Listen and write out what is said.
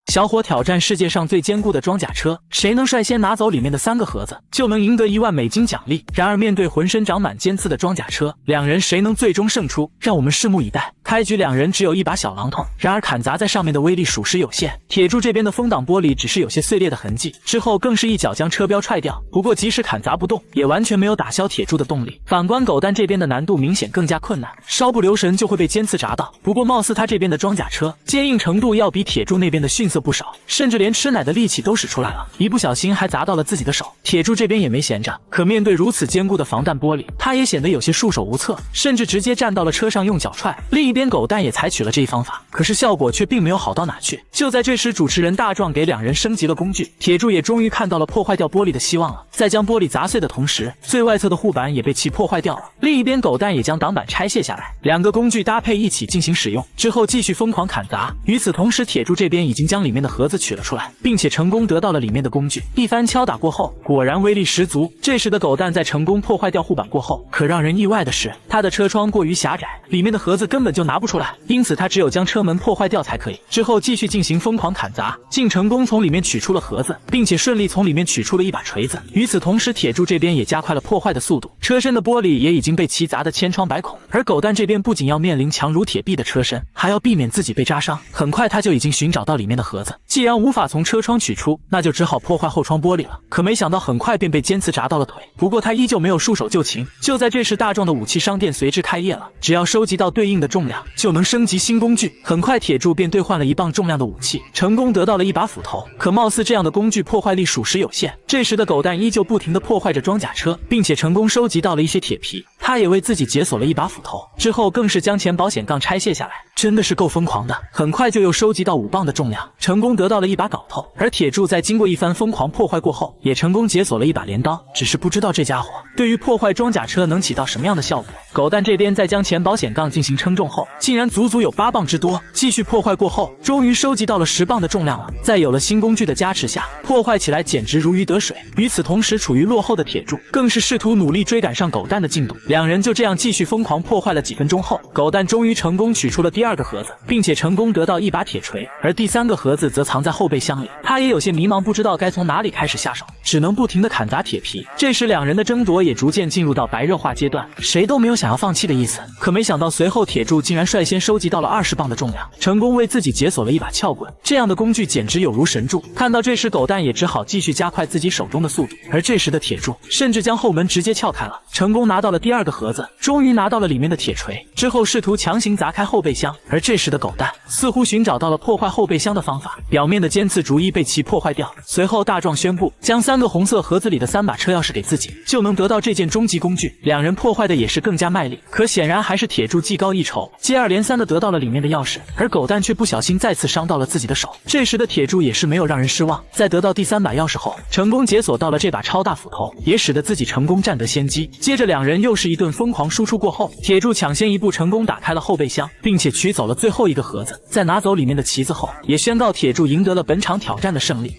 小伙挑战世界上最坚固的装甲车，谁能率先拿走里面的3个盒子，就能赢得1万美金奖励。然而面对浑身长满尖刺的装甲车，两人谁能最终胜出，让我们拭目以待。开局两人只有一把小榔头，然而砍砸在上面的威力属实有限。铁柱这边的风挡玻璃只是有些碎裂的痕迹，之后更是一脚将车标踹掉。不过即使砍砸不动，也完全没有打消铁柱的动力。反观狗蛋这边的难度明显更加困难，稍不留神就会被尖刺砸到。不过貌似他这边的装甲车坚硬程度要比铁柱那边的逊色不少，甚至连吃奶的力气都使出来了，一不小心还砸到了自己的手。铁柱这边也没闲着，可面对如此坚固的防弹玻璃，他也显得有些束手无策，甚至直接站到了车上用脚踹。另一边狗蛋也采取了这一方法，可是效果却并没有好到哪去。就在这时，主持人大壮给两人升级了工具，铁柱也终于看到了破坏掉玻璃的希望了。在将玻璃砸碎的同时，最外侧的护板也被其破坏掉了。另一边狗蛋也将挡板拆卸下来，两个工具搭配一起进行使用之后，继续疯狂砍砸。与此同时，铁柱这边已经将里面的盒子取了出来，并且成功得到了里面的工具。一番敲打过后，果然威力十足。这时的狗蛋在成功破坏掉护板过后，可让人意外的是，他的车窗过于狭窄，里面的盒子根本就拿不出来，因此他只有将车门破坏掉才可以。之后继续进行疯狂砍砸，竟成功从里面取出了盒子，并且顺利从里面取出了一把锤子。与此同时，铁柱这边也加快了破坏的速度，车身的玻璃也已经被其砸得千疮百孔。而狗蛋这边不仅要面临强如铁壁的车身，还要避免自己被扎伤。很快他就已经寻找到里面的盒子，既然无法从车窗取出，那就只好破坏后窗玻璃了。可没想到很快便被尖刺砸到了腿，不过他依旧没有束手就擒。就在这时，大壮的武器商店随之开业了，只要收集到对应的重量，就能升级新工具。很快铁柱便兑换了1磅重量的武器，成功得到了一把斧头。可貌似这样的工具破坏力属实有限。这时的狗蛋依旧不停地破坏着装甲车，并且成功收集到了一些铁皮。他也为自己解锁了一把斧头，之后更是将前保险杠拆卸下来，真的是够疯狂的。很快就又收集到5磅的重量，成功得到了一把镐头。而铁柱在经过一番疯狂破坏过后，也成功解锁了一把镰刀，只是不知道这家伙对于破坏装甲车能起到什么样的效果。狗蛋这边在将前保险杠进行称重后，竟然足足有8磅之多。继续破坏过后，终于收集到了10磅的重量了。在有了新工具的加持下，破坏起来简直如鱼得水。与此同时，处于落后的铁柱更是试图努力追赶上狗蛋的进度。两人就这样继续疯狂破坏了几分钟后，狗蛋终于成功取出了第2个盒子，并且成功得到一把铁锤，而第3个盒子则藏在后备箱里。他也有些迷茫，不知道该从哪里开始下手，只能不停地砍砸铁皮。这时两人的争夺也逐渐进入到白热化阶段，谁都没有想要放弃的意思。可没想到随后铁柱竟然率先收集到了20磅的重量，成功为自己解锁了一把撬棍。这样的工具简直有如神助。看到这时，狗蛋也只好继续加快自己手中的速度。而这时的铁柱甚至将后门直接撬开了，成功拿到了第2个盒子，终于拿到了里面的铁锤，之后试图强行砸开后备箱。而这时的狗蛋似乎寻找到了破坏后备箱的方法，表面的尖刺逐一被其破坏掉。随后大壮宣布将3个红色盒子里的3把车钥匙给自己，就能得到这件终极工具。两人破坏的也是更加卖力，可显然还是铁柱技高一筹，接二连三的得到了里面的钥匙，而狗蛋却不小心再次伤到了自己的手。这时的铁柱也是没有让人失望，在得到第3把钥匙后，成功解锁到了这把超大斧头，也使得自己成功占得先机。接着两人又是一顿疯狂输出过后，铁柱抢先一步成功打开了后备箱，并且取走了最后一个盒子。在拿走里面的旗子后，也宣告铁柱赢得了本场挑战的胜利。